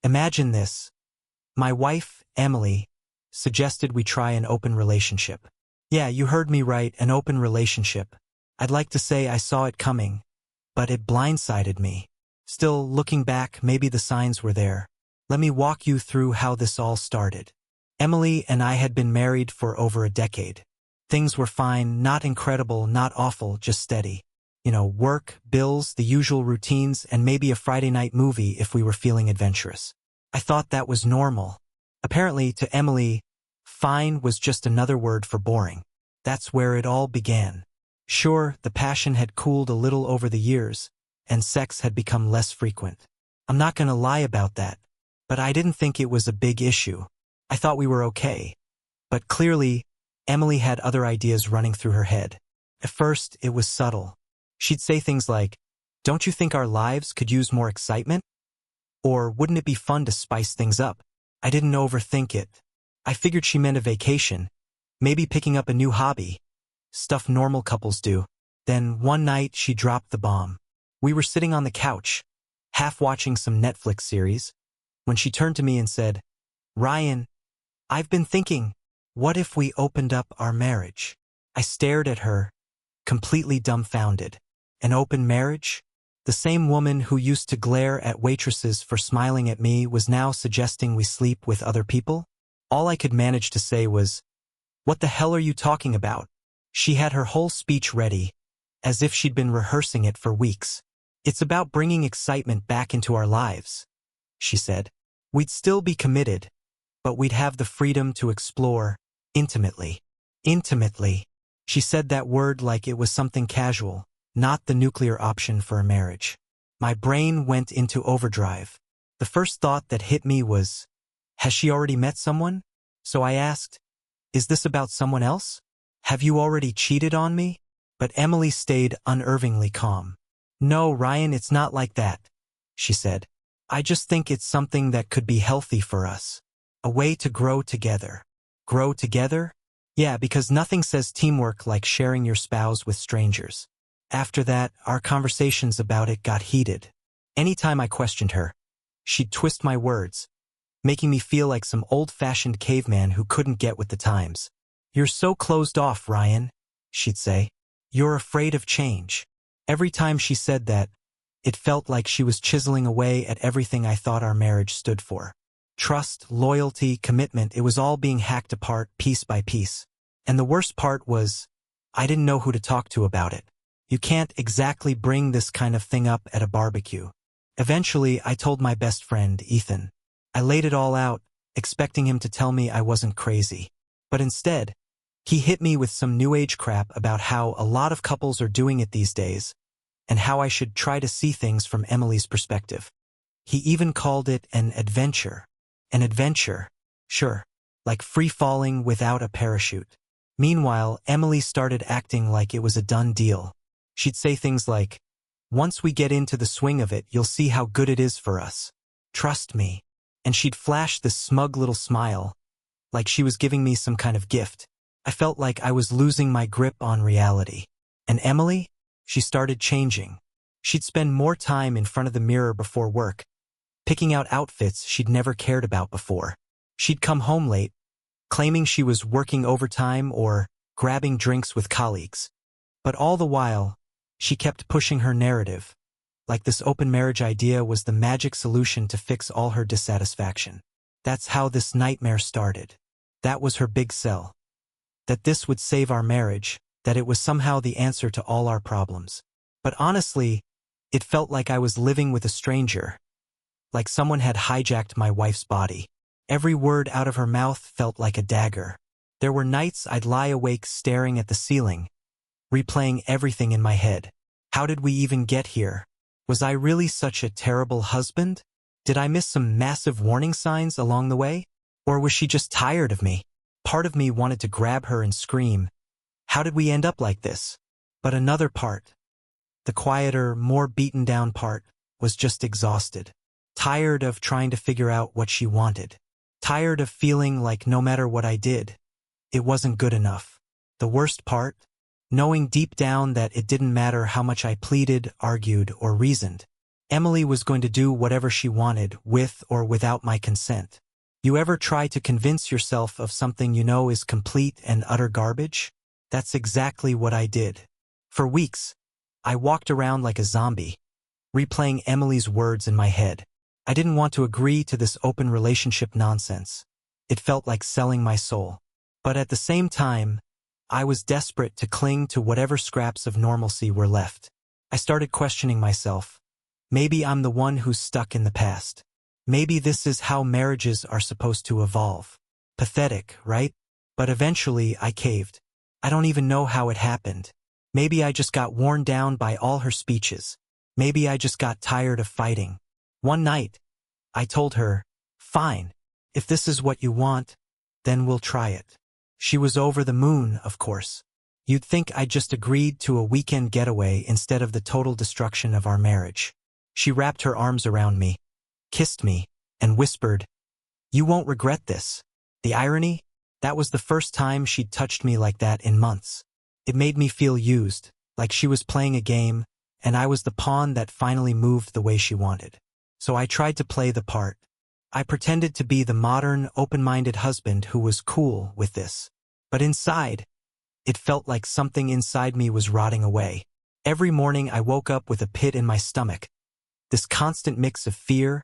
Imagine this. My wife, Emily, suggested we try an open relationship. Yeah, you heard me right, an open relationship. I'd like to say I saw it coming, but it blindsided me. Still, looking back, maybe the signs were there. Let me walk you through how this all started. Emily and I had been married for over a decade. Things were fine, not incredible, not awful, just steady. Work, bills, the usual routines, and maybe a Friday night movie if we were feeling adventurous. I thought that was normal. Apparently, to Emily, fine was just another word for boring. That's where it all began. Sure, the passion had cooled a little over the years, and sex had become less frequent. I'm not gonna lie about that, but I didn't think it was a big issue. I thought we were okay. But clearly, Emily had other ideas running through her head. At first, it was subtle. She'd say things like, "Don't you think our lives could use more excitement? Or wouldn't it be fun to spice things up?" I didn't overthink it. I figured she meant a vacation, maybe picking up a new hobby, stuff normal couples do. Then one night she dropped the bomb. We were sitting on the couch, half watching some Netflix series, when she turned to me and said, "Ryan, I've been thinking, what if we opened up our marriage?" I stared at her, completely dumbfounded. An open marriage? The same woman who used to glare at waitresses for smiling at me was now suggesting we sleep with other people? All I could manage to say was, "What the hell are you talking about?" She had her whole speech ready, as if she'd been rehearsing it for weeks. "It's about bringing excitement back into our lives," she said. "We'd still be committed, but we'd have the freedom to explore intimately." Intimately. She said that word like it was something casual, not the nuclear option for a marriage. My brain went into overdrive. The first thought that hit me was, has she already met someone? So I asked, "Is this about someone else? Have you already cheated on me?" But Emily stayed unnervingly calm. "No, Ryan, it's not like that," she said. "I just think it's something that could be healthy for us. A way to grow together." Grow together? Yeah, because nothing says teamwork like sharing your spouse with strangers. After that, our conversations about it got heated. Anytime I questioned her, she'd twist my words, making me feel like some old-fashioned caveman who couldn't get with the times. "You're so closed off, Ryan," she'd say. "You're afraid of change." Every time she said that, it felt like she was chiseling away at everything I thought our marriage stood for. Trust, loyalty, commitment, it was all being hacked apart piece by piece. And the worst part was, I didn't know who to talk to about it. You can't exactly bring this kind of thing up at a barbecue. Eventually, I told my best friend, Ethan. I laid it all out, expecting him to tell me I wasn't crazy. But instead, he hit me with some new age crap about how a lot of couples are doing it these days, and how I should try to see things from Emily's perspective. He even called it an adventure. An adventure, sure, like free-falling without a parachute. Meanwhile, Emily started acting like it was a done deal. She'd say things like, "Once we get into the swing of it, you'll see how good it is for us. Trust me." And she'd flash this smug little smile, like she was giving me some kind of gift. I felt like I was losing my grip on reality. And Emily? She started changing. She'd spend more time in front of the mirror before work, picking out outfits she'd never cared about before. She'd come home late, claiming she was working overtime or grabbing drinks with colleagues. But all the while, she kept pushing her narrative, like this open marriage idea was the magic solution to fix all her dissatisfaction. That's how this nightmare started. That was her big sell. That this would save our marriage, that it was somehow the answer to all our problems. But honestly, it felt like I was living with a stranger, like someone had hijacked my wife's body. Every word out of her mouth felt like a dagger. There were nights I'd lie awake staring at the ceiling, replaying everything in my head. How did we even get here? Was I really such a terrible husband? Did I miss some massive warning signs along the way? Or was she just tired of me? Part of me wanted to grab her and scream, "How did we end up like this?" But another part, the quieter, more beaten down part, was just exhausted. Tired of trying to figure out what she wanted. Tired of feeling like no matter what I did, it wasn't good enough. The worst part? Knowing deep down that it didn't matter how much I pleaded, argued, or reasoned. Emily was going to do whatever she wanted, with or without my consent. You ever try to convince yourself of something you know is complete and utter garbage? That's exactly what I did. For weeks, I walked around like a zombie, replaying Emily's words in my head. I didn't want to agree to this open relationship nonsense. It felt like selling my soul. But at the same time, I was desperate to cling to whatever scraps of normalcy were left. I started questioning myself. Maybe I'm the one who's stuck in the past. Maybe this is how marriages are supposed to evolve. Pathetic, right? But eventually I caved. I don't even know how it happened. Maybe I just got worn down by all her speeches. Maybe I just got tired of fighting. One night, I told her, "Fine, if this is what you want, then we'll try it." She was over the moon, of course. You'd think I just agreed to a weekend getaway instead of the total destruction of our marriage. She wrapped her arms around me, kissed me, and whispered, "You won't regret this." The irony? That was the first time she'd touched me like that in months. It made me feel used, like she was playing a game, and I was the pawn that finally moved the way she wanted. So I tried to play the part. I pretended to be the modern, open-minded husband who was cool with this. But inside, it felt like something inside me was rotting away. Every morning I woke up with a pit in my stomach, this constant mix of fear,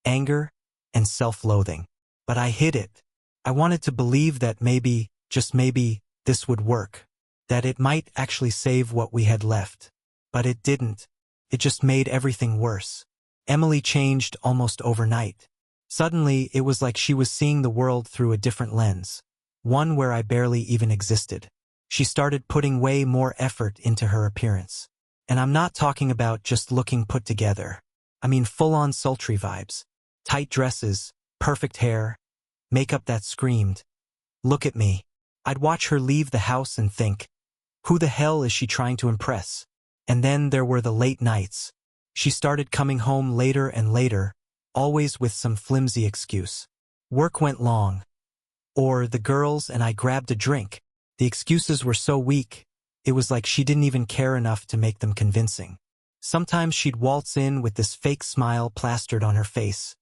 anger, and self-loathing. But I hid it. I wanted to believe that maybe, just maybe, this would work. That it might actually save what we had left. But it didn't. It just made everything worse. Emily changed almost overnight. Suddenly, it was like she was seeing the world through a different lens, one where I barely even existed. She started putting way more effort into her appearance. And I'm not talking about just looking put together. I mean full-on sultry vibes. Tight dresses, perfect hair, makeup that screamed, "Look at me." I'd watch her leave the house and think, who the hell is she trying to impress? And then there were the late nights. She started coming home later and later, always with some flimsy excuse. Work went long. Or the girls and I grabbed a drink. The excuses were so weak, it was like she didn't even care enough to make them convincing. Sometimes she'd waltz in with this fake smile plastered on her face,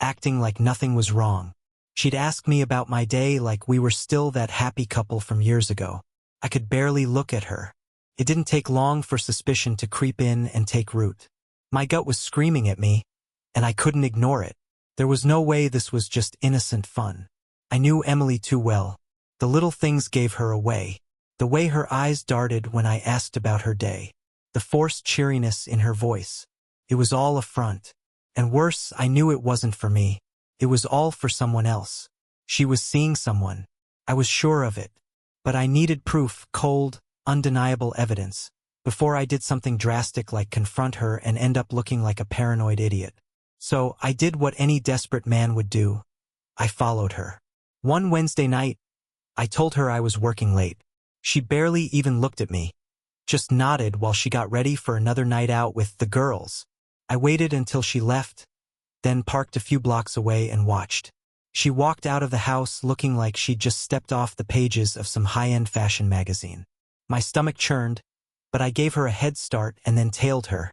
acting like nothing was wrong. She'd ask me about my day like we were still that happy couple from years ago. I could barely look at her. It didn't take long for suspicion to creep in and take root. My gut was screaming at me, and I couldn't ignore it. There was no way this was just innocent fun. I knew Emily too well. The little things gave her away. The way her eyes darted when I asked about her day. The forced cheeriness in her voice. It was all a front. And worse, I knew it wasn't for me. It was all for someone else. She was seeing someone. I was sure of it. But I needed proof, cold, undeniable evidence, before I did something drastic like confront her and end up looking like a paranoid idiot. So I did what any desperate man would do. I followed her. One Wednesday night, I told her I was working late. She barely even looked at me, just nodded while she got ready for another night out with the girls. I waited until she left, then parked a few blocks away and watched. She walked out of the house looking like she'd just stepped off the pages of some high-end fashion magazine. My stomach churned, but I gave her a head start and then tailed her,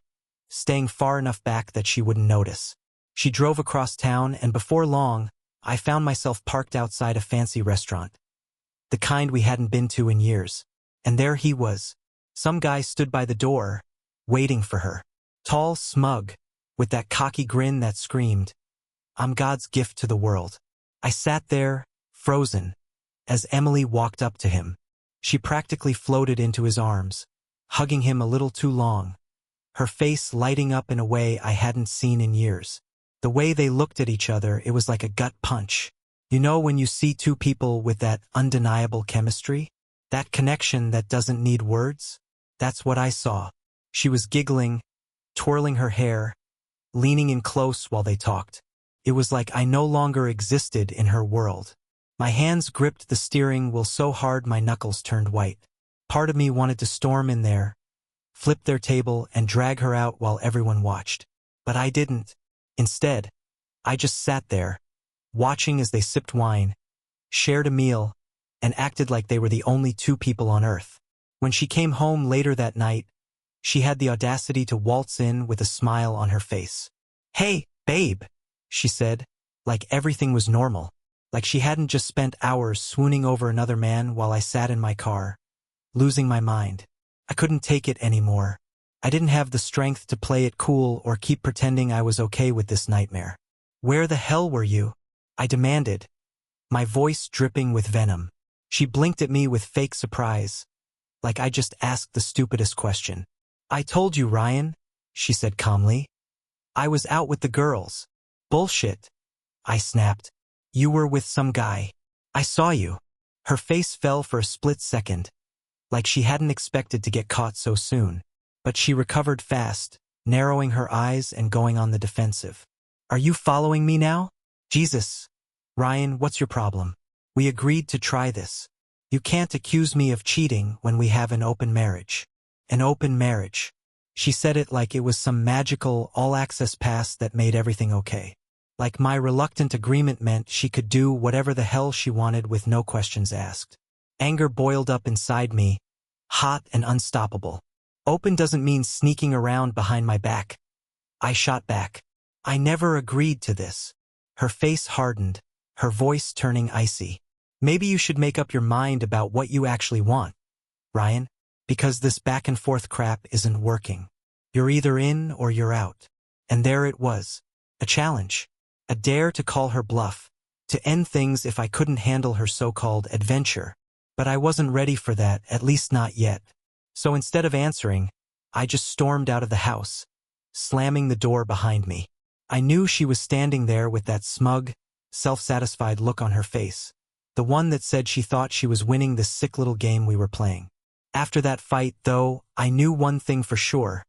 staying far enough back that she wouldn't notice. She drove across town, and before long, I found myself parked outside a fancy restaurant, the kind we hadn't been to in years. And there he was. Some guy stood by the door, waiting for her. Tall, smug, with that cocky grin that screamed, "I'm God's gift to the world." I sat there, frozen, as Emily walked up to him. She practically floated into his arms, hugging him a little too long, her face lighting up in a way I hadn't seen in years. The way they looked at each other, it was like a gut punch. You know when you see two people with that undeniable chemistry? That connection that doesn't need words? That's what I saw. She was giggling, twirling her hair, leaning in close while they talked. It was like I no longer existed in her world. My hands gripped the steering wheel so hard my knuckles turned white. Part of me wanted to storm in there, flip their table, and drag her out while everyone watched. But I didn't. Instead, I just sat there, watching as they sipped wine, shared a meal, and acted like they were the only two people on earth. When she came home later that night, She had the audacity to waltz in with a smile on her face. "Hey, babe," she said, like everything was normal, like she hadn't just spent hours swooning over another man while I sat in my car, losing my mind. I couldn't take it anymore. I didn't have the strength to play it cool or keep pretending I was okay with this nightmare. "Where the hell were you?" I demanded, my voice dripping with venom. She blinked at me with fake surprise, like I just asked the stupidest question. "I told you, Ryan," she said calmly. "I was out with the girls." "Bullshit," I snapped. "You were with some guy. I saw you." Her face fell for a split second, like she hadn't expected to get caught so soon. But she recovered fast, narrowing her eyes and going on the defensive. "Are you following me now?" "Jesus. Ryan, what's your problem? We agreed to try this. You can't accuse me of cheating when we have an open marriage." "An open marriage." She said it like it was some magical, all-access pass that made everything okay. Like my reluctant agreement meant she could do whatever the hell she wanted with no questions asked. Anger boiled up inside me, hot and unstoppable. "Open doesn't mean sneaking around behind my back." I shot back. "I never agreed to this." Her face hardened, her voice turning icy. "Maybe you should make up your mind about what you actually want, Ryan, because this back-and-forth crap isn't working. You're either in or you're out." And there it was. A challenge. A dare to call her bluff. To end things if I couldn't handle her so-called adventure. But I wasn't ready for that, at least not yet. So instead of answering, I just stormed out of the house, slamming the door behind me. I knew she was standing there with that smug, self-satisfied look on her face, the one that said she thought she was winning this sick little game we were playing. After that fight, though, I knew one thing for sure.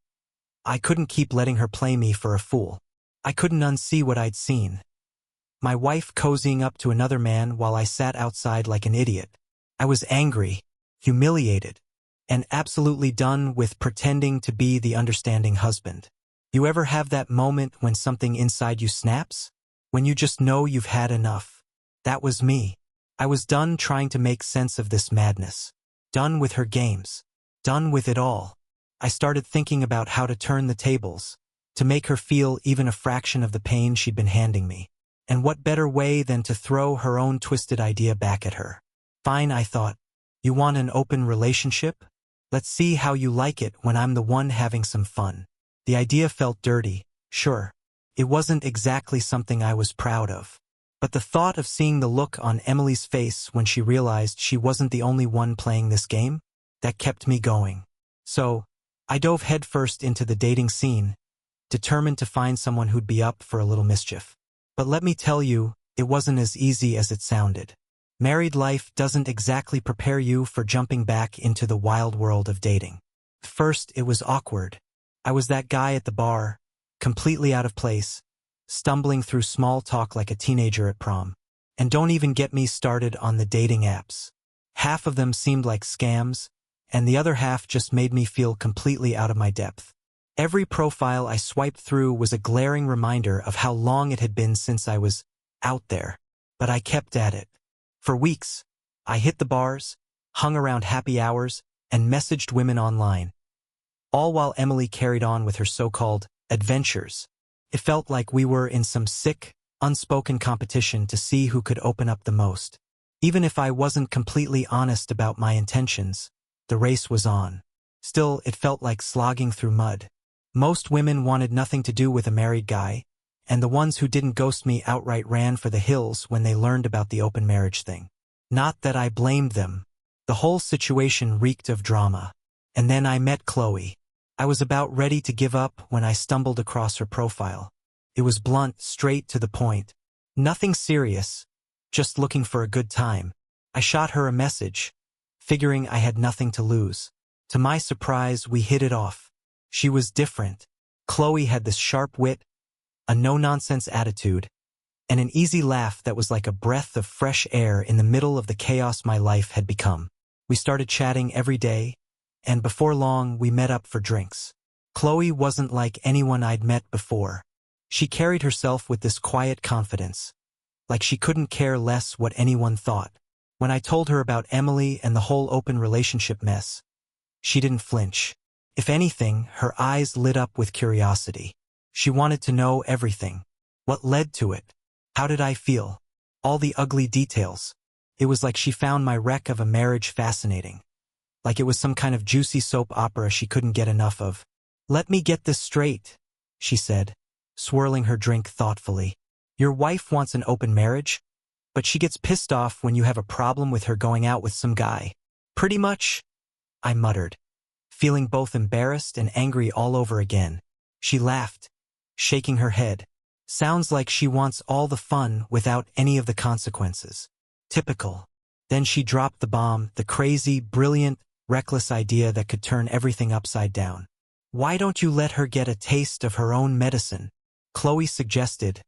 I couldn't keep letting her play me for a fool. I couldn't unsee what I'd seen. My wife cozying up to another man while I sat outside like an idiot. I was angry, humiliated, and absolutely done with pretending to be the understanding husband. You ever have that moment when something inside you snaps? When you just know you've had enough? That was me. I was done trying to make sense of this madness. Done with her games. Done with it all. I started thinking about how to turn the tables, to make her feel even a fraction of the pain she'd been handing me. And what better way than to throw her own twisted idea back at her? "Fine," I thought. "You want an open relationship? Let's see how you like it when I'm the one having some fun." The idea felt dirty, sure. It wasn't exactly something I was proud of. But the thought of seeing the look on Emily's face when she realized she wasn't the only one playing this game, that kept me going. So, I dove headfirst into the dating scene, determined to find someone who'd be up for a little mischief. But let me tell you, it wasn't as easy as it sounded. Married life doesn't exactly prepare you for jumping back into the wild world of dating. First, it was awkward. I was that guy at the bar, completely out of place, stumbling through small talk like a teenager at prom. And don't even get me started on the dating apps. Half of them seemed like scams, and the other half just made me feel completely out of my depth. Every profile I swiped through was a glaring reminder of how long it had been since I was out there. But I kept at it. For weeks, I hit the bars, hung around happy hours, and messaged women online. All while Emily carried on with her so-called adventures. It felt like we were in some sick, unspoken competition to see who could open up the most. Even if I wasn't completely honest about my intentions, the race was on. Still, it felt like slogging through mud. Most women wanted nothing to do with a married guy, and the ones who didn't ghost me outright ran for the hills when they learned about the open marriage thing. Not that I blamed them. The whole situation reeked of drama. And then I met Chloe. I was about ready to give up when I stumbled across her profile. It was blunt, straight to the point. Nothing serious, just looking for a good time. I shot her a message, figuring I had nothing to lose. To my surprise, we hit it off. She was different. Chloe had this sharp wit, a no-nonsense attitude, and an easy laugh that was like a breath of fresh air in the middle of the chaos my life had become. We started chatting every day, and before long we met up for drinks. Chloe wasn't like anyone I'd met before. She carried herself with this quiet confidence, like she couldn't care less what anyone thought. When I told her about Emily and the whole open relationship mess, she didn't flinch. If anything, her eyes lit up with curiosity. She wanted to know everything. What led to it? How did I feel? All the ugly details. It was like she found my wreck of a marriage fascinating. Like it was some kind of juicy soap opera she couldn't get enough of. "Let me get this straight," she said, swirling her drink thoughtfully. "Your wife wants an open marriage, but she gets pissed off when you have a problem with her going out with some guy." "Pretty much," I muttered, feeling both embarrassed and angry all over again. She laughed, shaking her head. "Sounds like she wants all the fun without any of the consequences. Typical." Then she dropped the bomb, the crazy, brilliant, reckless idea that could turn everything upside down. "Why don't you let her get a taste of her own medicine?" Chloe suggested,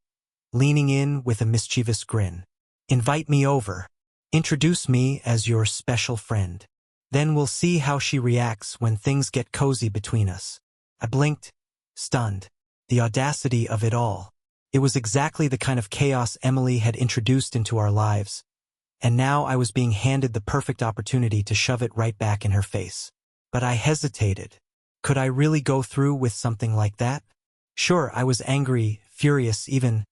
leaning in with a mischievous grin. "Invite me over. Introduce me as your special friend. Then we'll see how she reacts when things get cozy between us." I blinked, stunned. The audacity of it all. It was exactly the kind of chaos Emily had introduced into our lives, and now I was being handed the perfect opportunity to shove it right back in her face. But I hesitated. Could I really go through with something like that? Sure, I was angry, furious even,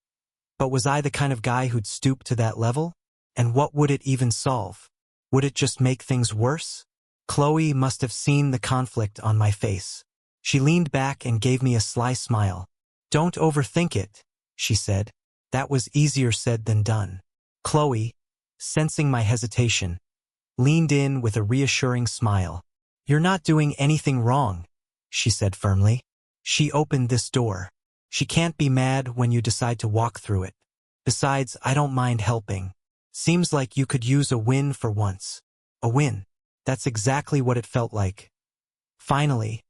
but was I the kind of guy who'd stoop to that level? And what would it even solve? Would it just make things worse? Chloe must have seen the conflict on my face. She leaned back and gave me a sly smile. "Don't overthink it," she said. That was easier said than done. Chloe, sensing my hesitation, leaned in with a reassuring smile. "You're not doing anything wrong," she said firmly. "She opened this door. She can't be mad when you decide to walk through it. Besides, I don't mind helping. Seems like you could use a win for once." A win. That's exactly what it felt like. Finally,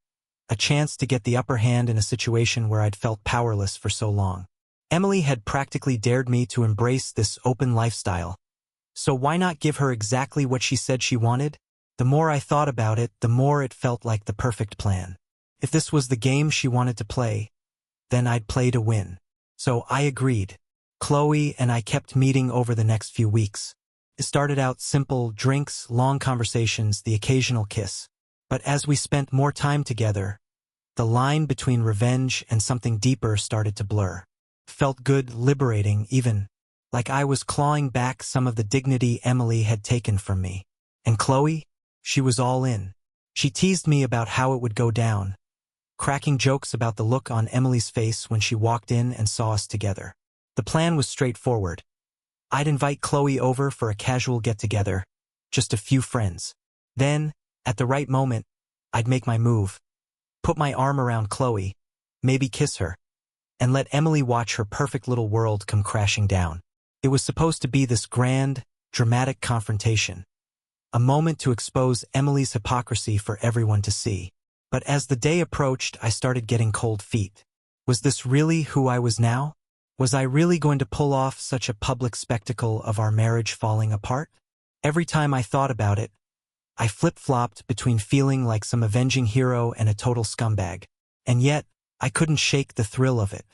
a chance to get the upper hand in a situation where I'd felt powerless for so long. Emily had practically dared me to embrace this open lifestyle. So why not give her exactly what she said she wanted? The more I thought about it, the more it felt like the perfect plan. If this was the game she wanted to play, then I'd play to win. So I agreed. Chloe and I kept meeting over the next few weeks. It started out simple: drinks, long conversations, the occasional kiss. But as we spent more time together, the line between revenge and something deeper started to blur. Felt good, liberating, even like I was clawing back some of the dignity Emily had taken from me. And Chloe? She was all in. She teased me about how it would go down, cracking jokes about the look on Emily's face when she walked in and saw us together. The plan was straightforward. I'd invite Chloe over for a casual get-together, just a few friends. Then, at the right moment, I'd make my move, put my arm around Chloe, maybe kiss her, and let Emily watch her perfect little world come crashing down. It was supposed to be this grand, dramatic confrontation, a moment to expose Emily's hypocrisy for everyone to see. But as the day approached, I started getting cold feet. Was this really who I was now? Was I really going to pull off such a public spectacle of our marriage falling apart? Every time I thought about it, I flip-flopped between feeling like some avenging hero and a total scumbag. And yet, I couldn't shake the thrill of it.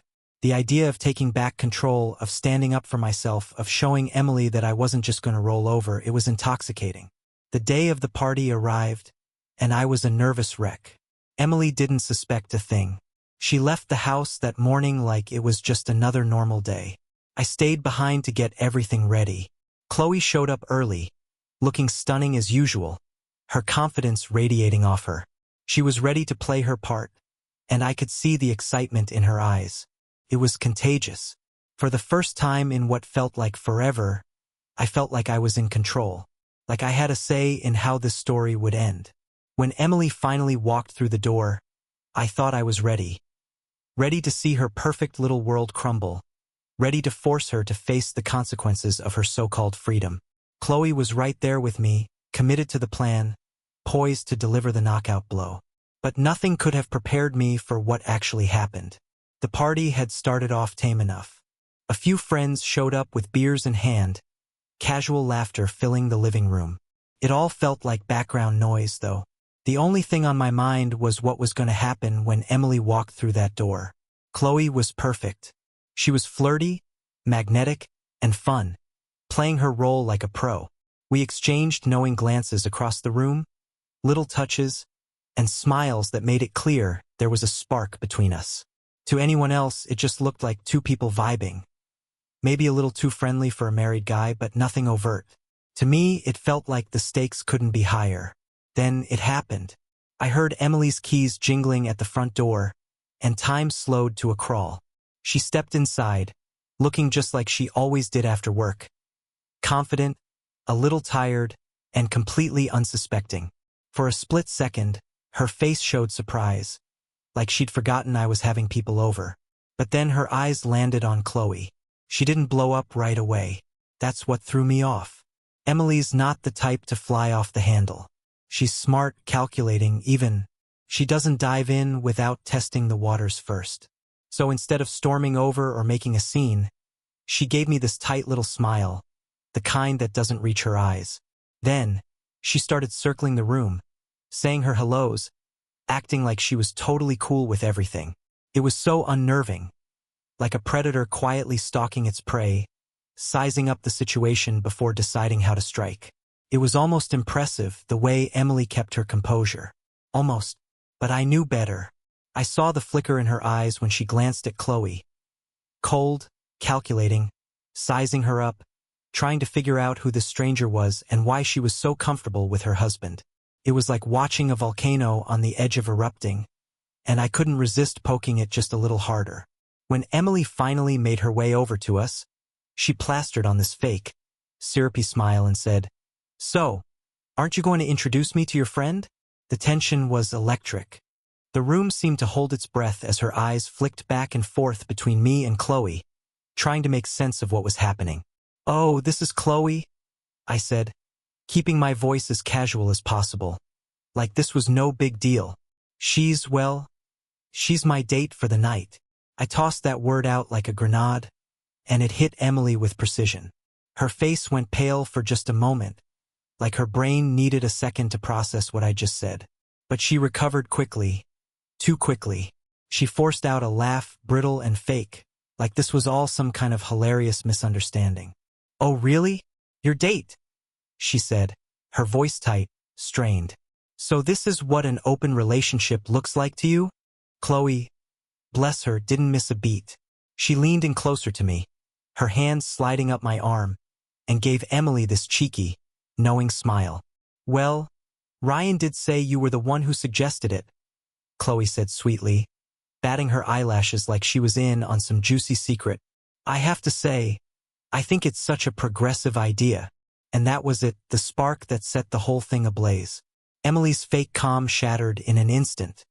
The idea of taking back control, of standing up for myself, of showing Emily that I wasn't just going to roll over, it was intoxicating. The day of the party arrived, and I was a nervous wreck. Emily didn't suspect a thing. She left the house that morning like it was just another normal day. I stayed behind to get everything ready. Chloe showed up early, looking stunning as usual, her confidence radiating off her. She was ready to play her part, and I could see the excitement in her eyes. It was contagious. For the first time in what felt like forever, I felt like I was in control, like I had a say in how this story would end. When Emily finally walked through the door, I thought I was ready. Ready to see her perfect little world crumble. Ready to force her to face the consequences of her so-called freedom. Chloe was right there with me, committed to the plan, poised to deliver the knockout blow. But nothing could have prepared me for what actually happened. The party had started off tame enough. A few friends showed up with beers in hand, casual laughter filling the living room. It all felt like background noise, though. The only thing on my mind was what was going to happen when Emily walked through that door. Chloe was perfect. She was flirty, magnetic, and fun, playing her role like a pro. We exchanged knowing glances across the room, little touches, and smiles that made it clear there was a spark between us. To anyone else, it just looked like two people vibing. Maybe a little too friendly for a married guy, but nothing overt. To me, it felt like the stakes couldn't be higher. Then it happened. I heard Emily's keys jingling at the front door, and time slowed to a crawl. She stepped inside, looking just like she always did after work. Confident, a little tired, and completely unsuspecting. For a split second, her face showed surprise, like she'd forgotten I was having people over. But then her eyes landed on Chloe. She didn't blow up right away. That's what threw me off. Emily's not the type to fly off the handle. She's smart, calculating, even. She doesn't dive in without testing the waters first. So instead of storming over or making a scene, she gave me this tight little smile, the kind that doesn't reach her eyes. Then, she started circling the room, saying her hellos, acting like she was totally cool with everything. It was so unnerving, like a predator quietly stalking its prey, sizing up the situation before deciding how to strike. It was almost impressive the way Emily kept her composure. Almost. But I knew better. I saw the flicker in her eyes when she glanced at Chloe. Cold, calculating, sizing her up, trying to figure out who this stranger was and why she was so comfortable with her husband. It was like watching a volcano on the edge of erupting, and I couldn't resist poking it just a little harder. When Emily finally made her way over to us, she plastered on this fake, syrupy smile and said, "So, aren't you going to introduce me to your friend?" The tension was electric. The room seemed to hold its breath as her eyes flicked back and forth between me and Chloe, trying to make sense of what was happening. "Oh, this is Chloe," I said, keeping my voice as casual as possible, like this was no big deal. She's my date for the night." I tossed that word out like a grenade, and it hit Emily with precision. Her face went pale for just a moment, like her brain needed a second to process what I just said. But she recovered quickly, too quickly. She forced out a laugh, brittle and fake, like this was all some kind of hilarious misunderstanding. "Oh really? Your date?" she said, her voice tight, strained. "So this is what an open relationship looks like to you?" Chloe, bless her, didn't miss a beat. She leaned in closer to me, her hands sliding up my arm, and gave Emily this cheeky, knowing smile. "Well, Ryan did say you were the one who suggested it," Chloe said sweetly, batting her eyelashes like she was in on some juicy secret. "I have to say, I think it's such a progressive idea." And that was it, the spark that set the whole thing ablaze. Emily's fake calm shattered in an instant.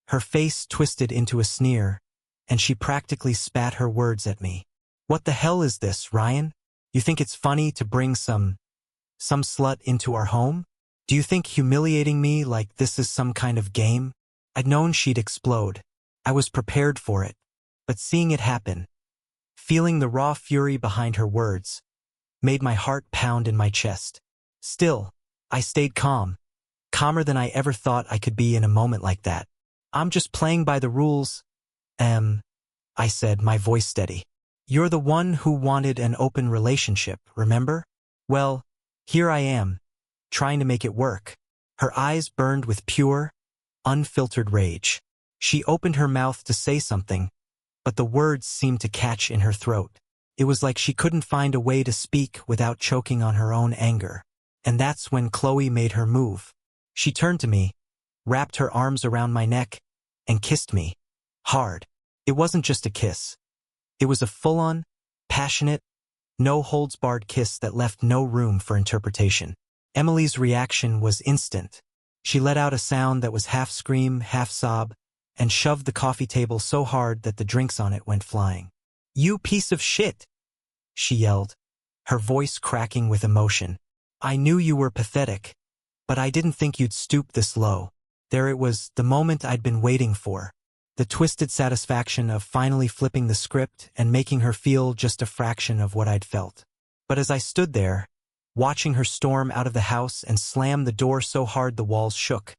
Her face twisted into a sneer, and she practically spat her words at me. "What the hell is this, Ryan? You think it's funny to bring some slut into our home? Do you think humiliating me like this is some kind of game?" I'd known she'd explode. I was prepared for it. But seeing it happen, feeling the raw fury behind her words, made my heart pound in my chest. Still, I stayed calm, calmer than I ever thought I could be in a moment like that. "I'm just playing by the rules, I said, my voice steady. "You're the one who wanted an open relationship, remember? Well, here I am, trying to make it work." Her eyes burned with pure, unfiltered rage. She opened her mouth to say something, but the words seemed to catch in her throat. It was like she couldn't find a way to speak without choking on her own anger. And that's when Chloe made her move. She turned to me, wrapped her arms around my neck, and kissed me. Hard. It wasn't just a kiss. It was a full-on, passionate, no-holds-barred kiss that left no room for interpretation. Emily's reaction was instant. She let out a sound that was half scream, half sob, and shoved the coffee table so hard that the drinks on it went flying. "You piece of shit!" she yelled, her voice cracking with emotion. "I knew you were pathetic, but I didn't think you'd stoop this low." There it was, the moment I'd been waiting for. The twisted satisfaction of finally flipping the script and making her feel just a fraction of what I'd felt. But as I stood there, watching her storm out of the house and slam the door so hard the walls shook,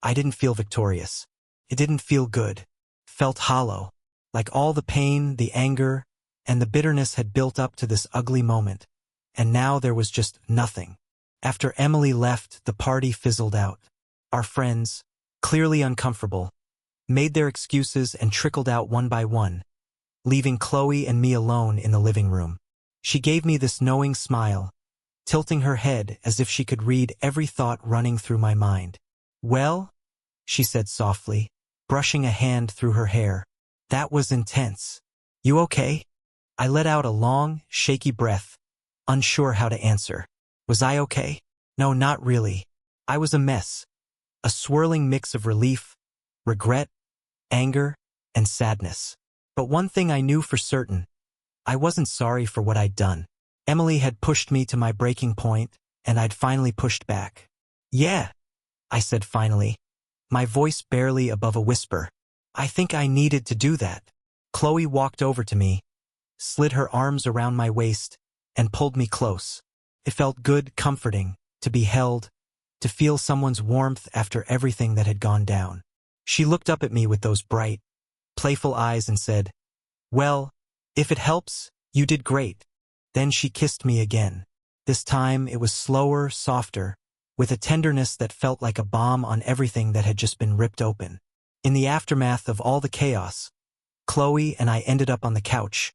I didn't feel victorious. It didn't feel good. Felt hollow, like all the pain, the anger, and the bitterness had built up to this ugly moment. And now there was just nothing. After Emily left, the party fizzled out. Our friends, clearly uncomfortable, made their excuses and trickled out one by one, leaving Chloe and me alone in the living room. She gave me this knowing smile, tilting her head as if she could read every thought running through my mind. "Well?" she said softly, brushing a hand through her hair. "That was intense. You okay?" I let out a long, shaky breath, unsure how to answer. Was I okay? No, not really. I was a mess. A swirling mix of relief, regret, anger, and sadness. But one thing I knew for certain, I wasn't sorry for what I'd done. Emily had pushed me to my breaking point, and I'd finally pushed back. "Yeah," I said finally, my voice barely above a whisper. "I think I needed to do that." Chloe walked over to me, slid her arms around my waist, and pulled me close. It felt good, comforting, to be held, to feel someone's warmth after everything that had gone down. She looked up at me with those bright, playful eyes and said, "Well, if it helps, you did great." Then she kissed me again. This time it was slower, softer, with a tenderness that felt like a balm on everything that had just been ripped open. In the aftermath of all the chaos, Chloe and I ended up on the couch,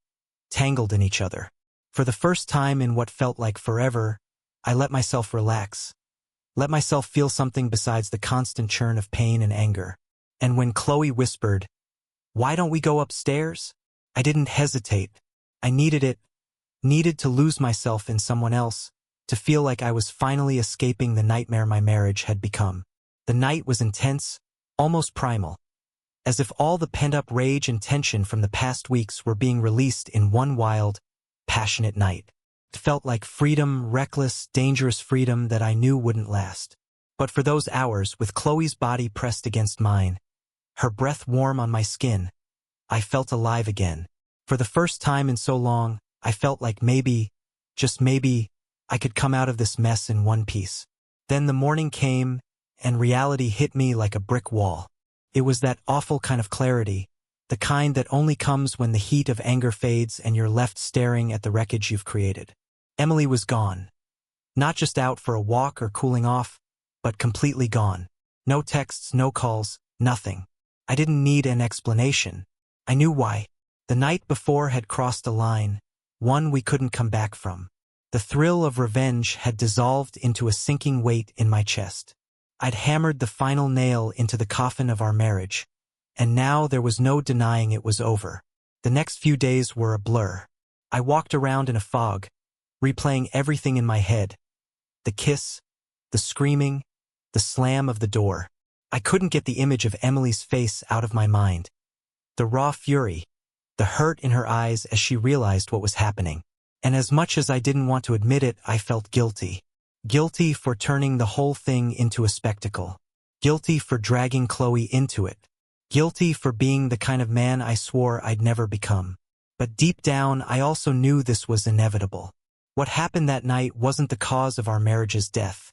tangled in each other. For the first time in what felt like forever, I let myself relax. Let myself feel something besides the constant churn of pain and anger. And when Chloe whispered, "Why don't we go upstairs?" I didn't hesitate. I needed it. Needed to lose myself in someone else, to feel like I was finally escaping the nightmare my marriage had become. The night was intense, almost primal, as if all the pent-up rage and tension from the past weeks were being released in one wild, passionate night. It felt like freedom, reckless, dangerous freedom that I knew wouldn't last. But for those hours, with Chloe's body pressed against mine, her breath warm on my skin, I felt alive again. For the first time in so long, I felt like maybe, just maybe, I could come out of this mess in one piece. Then the morning came, and reality hit me like a brick wall. It was that awful kind of clarity, the kind that only comes when the heat of anger fades and you're left staring at the wreckage you've created. Emily was gone. Not just out for a walk or cooling off, but completely gone. No texts, no calls, nothing. I didn't need an explanation. I knew why. The night before had crossed a line, one we couldn't come back from. The thrill of revenge had dissolved into a sinking weight in my chest. I'd hammered the final nail into the coffin of our marriage, and now there was no denying it was over. The next few days were a blur. I walked around in a fog, replaying everything in my head. The kiss, the screaming, the slam of the door. I couldn't get the image of Emily's face out of my mind. The raw fury, the hurt in her eyes as she realized what was happening. And as much as I didn't want to admit it, I felt guilty. Guilty for turning the whole thing into a spectacle. Guilty for dragging Chloe into it. Guilty for being the kind of man I swore I'd never become. But deep down, I also knew this was inevitable. What happened that night wasn't the cause of our marriage's death.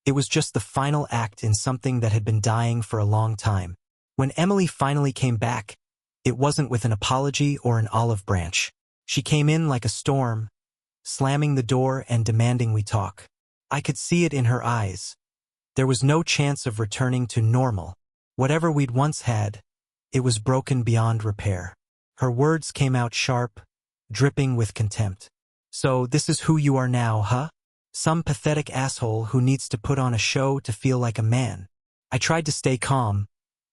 It was just the final act in something that had been dying for a long time. When Emily finally came back, it wasn't with an apology or an olive branch. She came in like a storm, slamming the door and demanding we talk. I could see it in her eyes. There was no chance of returning to normal. Whatever we'd once had, it was broken beyond repair. Her words came out sharp, dripping with contempt. "So this is who you are now, huh? Some pathetic asshole who needs to put on a show to feel like a man." I tried to stay calm,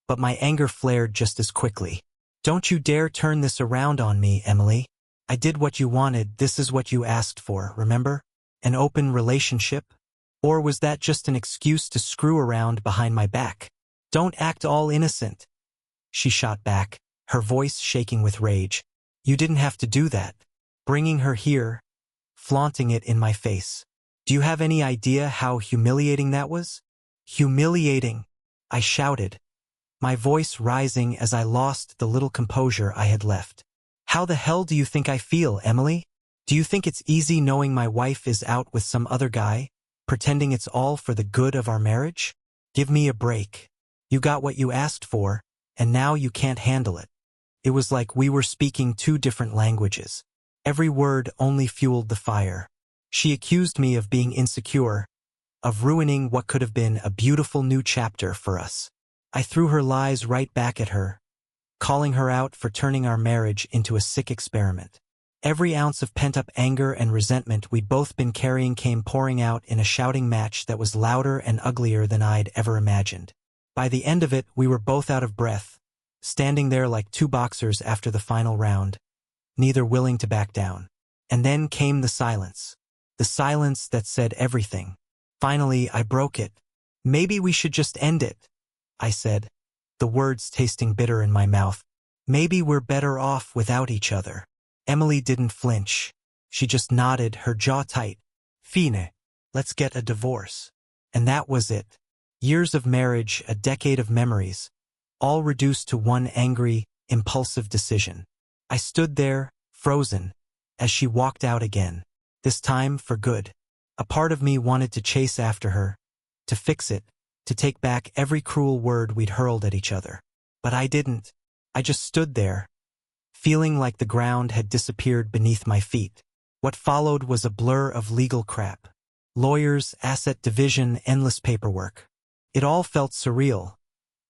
but my anger flared just as quickly. "Don't you dare turn this around on me, Emily. I did what you wanted, this is what you asked for, remember? An open relationship? Or was that just an excuse to screw around behind my back? Don't act all innocent." She shot back, her voice shaking with rage. "You didn't have to do that. Bringing her here, flaunting it in my face. Do you have any idea how humiliating that was?" "Humiliating," I shouted, my voice rising as I lost the little composure I had left. "How the hell do you think I feel, Emily? Do you think it's easy knowing my wife is out with some other guy, pretending it's all for the good of our marriage? Give me a break. You got what you asked for, and now you can't handle it." It was like we were speaking two different languages. Every word only fueled the fire. She accused me of being insecure, of ruining what could have been a beautiful new chapter for us. I threw her lies right back at her, calling her out for turning our marriage into a sick experiment. Every ounce of pent-up anger and resentment we'd both been carrying came pouring out in a shouting match that was louder and uglier than I'd ever imagined. By the end of it, we were both out of breath, standing there like two boxers after the final round, neither willing to back down. And then came the silence that said everything. Finally, I broke it. "Maybe we should just end it," I said, the words tasting bitter in my mouth. "Maybe we're better off without each other." Emily didn't flinch. She just nodded, her jaw tight. "Fine. Let's get a divorce." And that was it. Years of marriage, a decade of memories, all reduced to one angry, impulsive decision. I stood there, frozen, as she walked out again, this time for good. A part of me wanted to chase after her, to fix it, to take back every cruel word we'd hurled at each other. But I didn't. I just stood there, feeling like the ground had disappeared beneath my feet. What followed was a blur of legal crap. Lawyers, asset division, endless paperwork. It all felt surreal,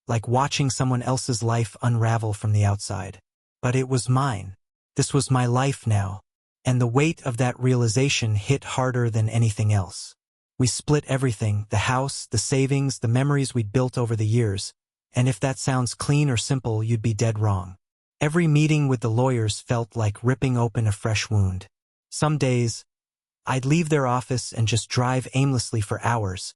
like watching someone else's life unravel from the outside. But it was mine. This was my life now, and the weight of that realization hit harder than anything else. We split everything, the house, the savings, the memories we'd built over the years, and if that sounds clean or simple, you'd be dead wrong. Every meeting with the lawyers felt like ripping open a fresh wound. Some days, I'd leave their office and just drive aimlessly for hours,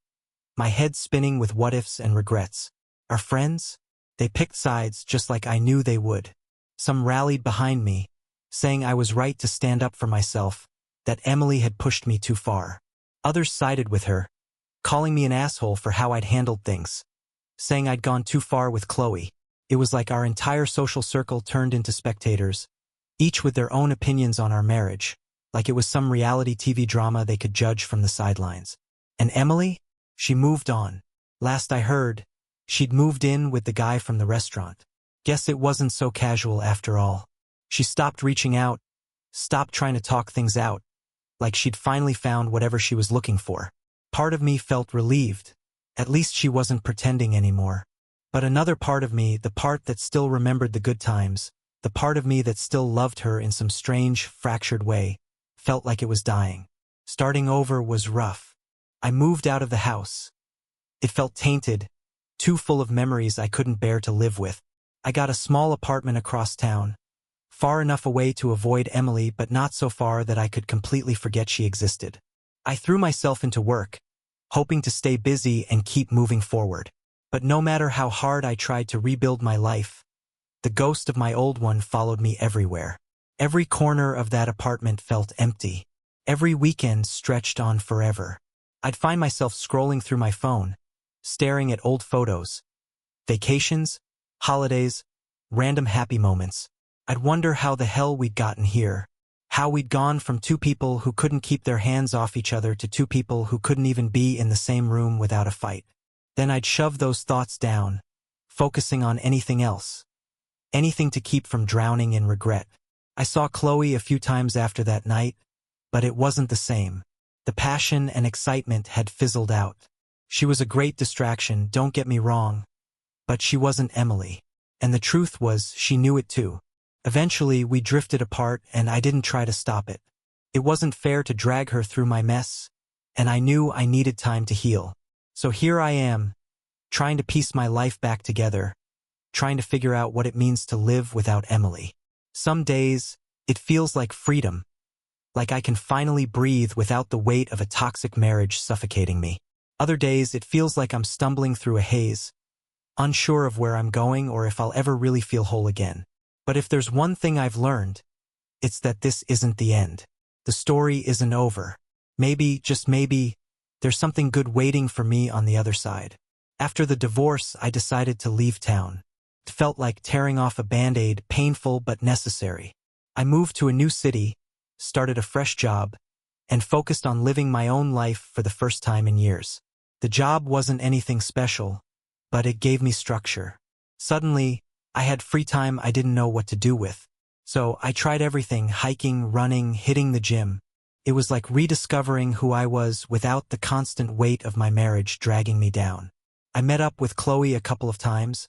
my head spinning with what-ifs and regrets. Our friends? They picked sides just like I knew they would. Some rallied behind me, saying I was right to stand up for myself, that Emily had pushed me too far. Others sided with her, calling me an asshole for how I'd handled things, saying I'd gone too far with Chloe. It was like our entire social circle turned into spectators, each with their own opinions on our marriage, like it was some reality TV drama they could judge from the sidelines. And Emily? She moved on. Last I heard, she'd moved in with the guy from the restaurant. Guess it wasn't so casual after all. She stopped reaching out, stopped trying to talk things out, like she'd finally found whatever she was looking for. Part of me felt relieved. At least she wasn't pretending anymore. But another part of me, the part that still remembered the good times, the part of me that still loved her in some strange, fractured way, felt like it was dying. Starting over was rough. I moved out of the house. It felt tainted, too full of memories I couldn't bear to live with. I got a small apartment across town, far enough away to avoid Emily but not so far that I could completely forget she existed. I threw myself into work, hoping to stay busy and keep moving forward. But no matter how hard I tried to rebuild my life, the ghost of my old one followed me everywhere. Every corner of that apartment felt empty. Every weekend stretched on forever. I'd find myself scrolling through my phone, staring at old photos, vacations, holidays, random happy moments. I'd wonder how the hell we'd gotten here, how we'd gone from two people who couldn't keep their hands off each other to two people who couldn't even be in the same room without a fight. Then I'd shove those thoughts down, focusing on anything else, anything to keep from drowning in regret. I saw Chloe a few times after that night, but it wasn't the same. The passion and excitement had fizzled out. She was a great distraction, don't get me wrong, but she wasn't Emily. And the truth was, she knew it too. Eventually, we drifted apart and I didn't try to stop it. It wasn't fair to drag her through my mess, and I knew I needed time to heal. So here I am, trying to piece my life back together, trying to figure out what it means to live without Emily. Some days, it feels like freedom, like I can finally breathe without the weight of a toxic marriage suffocating me. Other days, it feels like I'm stumbling through a haze, unsure of where I'm going or if I'll ever really feel whole again. But if there's one thing I've learned, it's that this isn't the end. The story isn't over. Maybe, just maybe, there's something good waiting for me on the other side. After the divorce, I decided to leave town. It felt like tearing off a band-aid, painful but necessary. I moved to a new city, started a fresh job, and focused on living my own life for the first time in years. The job wasn't anything special, but it gave me structure. Suddenly, I had free time I didn't know what to do with. So I tried everything, hiking, running, hitting the gym. It was like rediscovering who I was without the constant weight of my marriage dragging me down. I met up with Chloe a couple of times,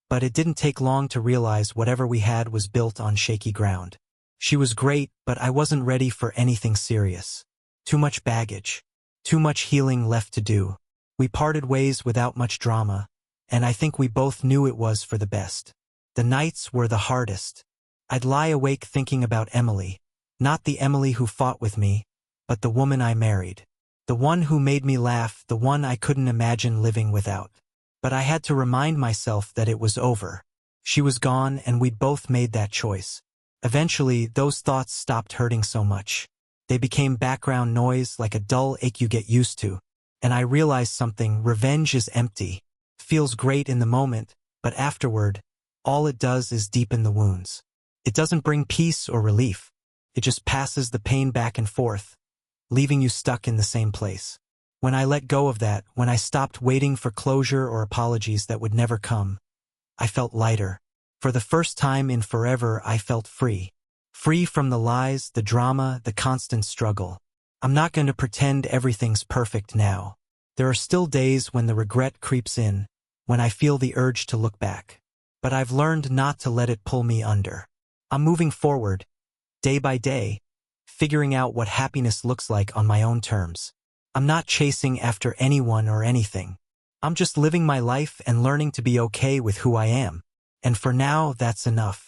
but it didn't take long to realize whatever we had was built on shaky ground. She was great, but I wasn't ready for anything serious. Too much baggage. Too much healing left to do. We parted ways without much drama, and I think we both knew it was for the best. The nights were the hardest. I'd lie awake thinking about Emily, not the Emily who fought with me, but the woman I married. The one who made me laugh, the one I couldn't imagine living without. But I had to remind myself that it was over. She was gone, and we'd both made that choice. Eventually, those thoughts stopped hurting so much. They became background noise, like a dull ache you get used to. And I realized something: revenge is empty. Feels great in the moment, but afterward, all it does is deepen the wounds. It doesn't bring peace or relief. It just passes the pain back and forth, leaving you stuck in the same place. When I let go of that, when I stopped waiting for closure or apologies that would never come, I felt lighter. For the first time in forever, I felt free. Free from the lies, the drama, the constant struggle. I'm not going to pretend everything's perfect now. There are still days when the regret creeps in, when I feel the urge to look back. But I've learned not to let it pull me under. I'm moving forward, day by day, figuring out what happiness looks like on my own terms. I'm not chasing after anyone or anything. I'm just living my life and learning to be okay with who I am. And for now, that's enough.